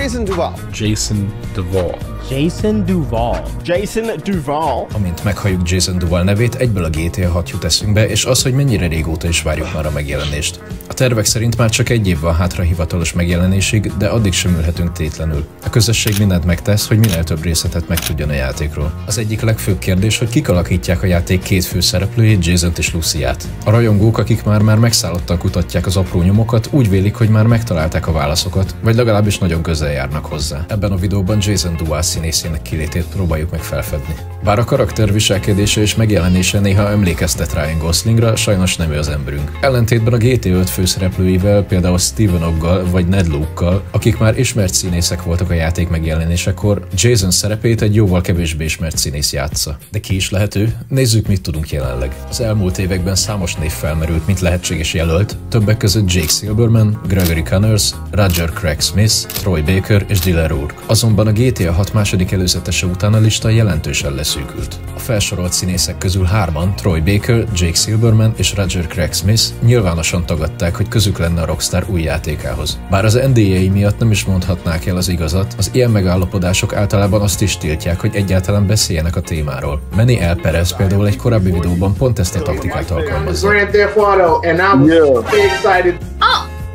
Jason Duval. Jason Duval. Jason Duval. Jason Duval. Amint meghalljuk Jason Duval nevét, egyből a GTA 6 jut eszünkbe, és az, hogy mennyire régóta is várjuk már a megjelenést. A tervek szerint már csak egy év van hátra hivatalos megjelenésig, de addig sem ülhetünk tétlenül. A közösség mindent megtesz, hogy minél több részletet megtudjon a játékról. Az egyik legfőbb kérdés, hogy kik alakítják a játék két főszereplőjét, Jasont és Luciát. A rajongók, akik már megszállottan kutatják az apró nyomokat, úgy vélik, hogy már megtalálták a válaszokat, vagy legalábbis nagyon közel járnak hozzá. Ebben a videóban Jason Duval színészének kilétét próbáljuk meg felfedni. Bár a karakter viselkedése és megjelenése néha emlékeztet Ryan Goslingra, sajnos nem ő az emberünk. Ellentétben a GTA 5 főszereplőivel, például Stephen Oggal vagy Ned Luke-kal, akik már ismert színészek voltak a játék megjelenésekor, Jason szerepét egy jóval kevésbé ismert színész játsza. De ki is lehet ő? Nézzük, mit tudunk jelenleg. Az elmúlt években számos név felmerült, mint lehetséges jelölt, többek között Jake Silverman, Gregory Connors, Roger Craig Smith, Troy Baker és Dylan O'Rourke. Azonban a GTA 6 második előzetese után a lista jelentősen leszűkült. A felsorolt színészek közül hárman, Troy Baker, Jake Silverman és Roger Craig Smith nyilvánosan tagadták, hogy közük lenne a Rockstar új játékához. Bár az NDA-i miatt nem is mondhatnák el az igazat, az ilyen megállapodások általában azt is tiltják, hogy egyáltalán beszéljenek a témáról. Manny L. Perez például egy korábbi videóban pont ezt a taktikát alkalmazza. Oh,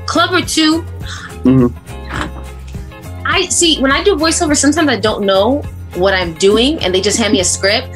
Clever too. I see, when I do voiceover, sometimes I don't know what I'm doing and they just hand me a script.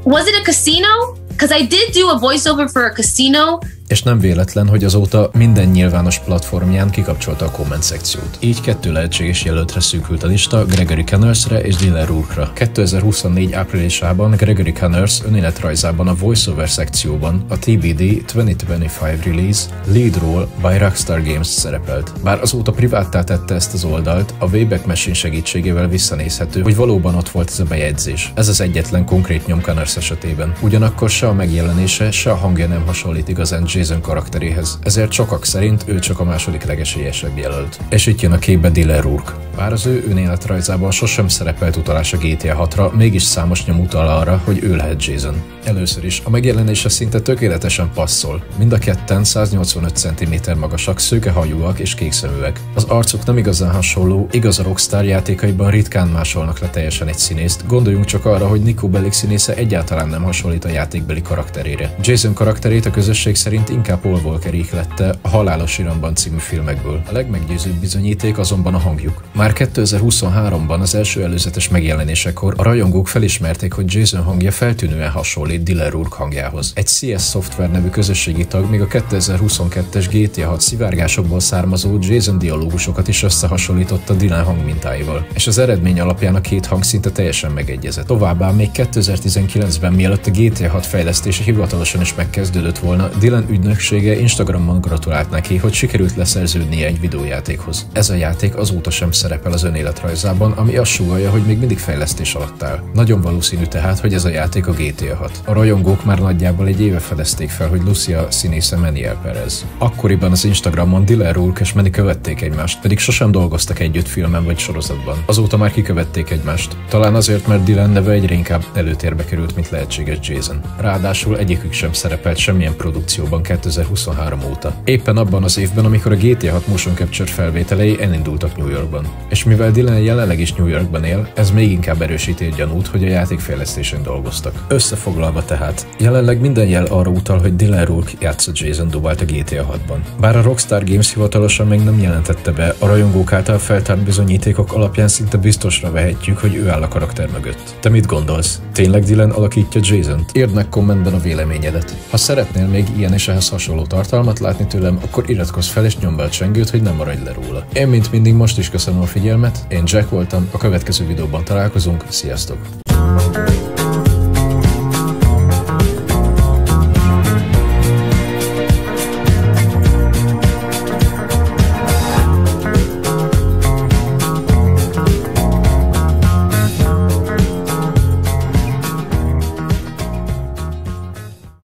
Was it a casino? Because I did do a voiceover for a casino. És nem véletlen, hogy azóta minden nyilvános platformján kikapcsolta a komment szekciót. Így kettő lehetséges jelöltre szűkült a lista, Gregory Connorsre és Dylan O'Rourke-ra. 2024 áprilisában Gregory Connors önéletrajzában a voiceover szekcióban a TBD 2025 Release Lead Role by Rockstar Games szerepelt. Bár azóta priváttá tette ezt az oldalt, a Wayback Machine segítségével visszanézhető, hogy valóban ott volt ez a bejegyzés. Ez az egyetlen konkrét nyom Connors esetében. Ugyanakkor se a megjelenése, se a hangja nem hasonlít igazán Jason karakteréhez, ezért sokak szerint ő csak a második legesélyesebb jelölt. És itt jön a képbe Dylan O'Rourke. Bár az ő önéletrajzában sosem szerepelt utalás a GTA 6-ra, mégis számos nyom utal arra, hogy ő lehet Jason. Először is, a megjelenése szinte tökéletesen passzol. Mind a ketten 185 cm magasak, szőkehajúak és kékszeműek. Az arcuk nem igazán hasonló, igaz a Rockstar játékaiban ritkán másolnak le teljesen egy színészt, gondoljunk csak arra, hogy Niko Bellic színésze egyáltalán nem hasonlít a játékbeli karakterére. Jason karakterét a közösség szerint inkább Paul Walker ihlette a Halálos Iramban című filmekből. A legmeggyőzőbb bizonyíték azonban a hangjuk. Már 2023-ban az első előzetes megjelenésekor a rajongók felismerték, hogy Jason hangja feltűnően hasonlít Dylan O'Rourke hangjához. Egy CS Software nevű közösségi tag még a 2022-es GTA 6 szivárgásokból származó Jason dialógusokat is összehasonlította Dylan hangmintáival, és az eredmény alapján a két hang szinte teljesen megegyezett. Továbbá még 2019-ben, mielőtt a GTA 6 fejlesztése hivatalosan is megkezdődött volna, Dylan ügynöksége Instagramon gratulált neki, hogy sikerült leszerződnie egy videójátékhoz. Ez a játék azóta sem szerepel az önéletrajzában, ami azt sugallja, hogy még mindig fejlesztés alatt áll. Nagyon valószínű tehát, hogy ez a játék a GTA 6. A rajongók már nagyjából egy éve fedezték fel, hogy Lucia színésze Manny L. Perez. Akkoriban az Instagramon Dylan O'Rourke és Manny követték egymást, pedig sosem dolgoztak együtt filmen vagy sorozatban. Azóta már kikövették egymást. Talán azért, mert Dylan neve egyre inkább előtérbe került, mint lehetséges Jason. Ráadásul egyikük sem szerepelt semmilyen produkcióban 2023 óta. Éppen abban az évben, amikor a GTA 6 motion capture felvételei elindultak New Yorkban. És mivel Dylan jelenleg is New Yorkban él, ez még inkább erősíti a gyanút, hogy a játék fejlesztésén dolgoztak. Összefoglalva tehát, jelenleg minden jel arra utal, hogy Dylan O'Rourke játsza Jason Duvalt a GTA 6-ban. Bár a Rockstar Games hivatalosan még nem jelentette be, a rajongók által feltárt bizonyítékok alapján szinte biztosra vehetjük, hogy ő áll a karakter mögött. Te mit gondolsz? Tényleg Dylan alakítja Jasont? Írd meg kommentben a véleményedet. Ha szeretnél még ilyen és ehhez hasonló tartalmat látni tőlem, akkor iratkozz fel és nyomd be a csengőt, hogy nem maradj le róla. Én mint mindig most is köszönöm a figyelmet, én Jack voltam, a következő videóban találkozunk, sziasztok!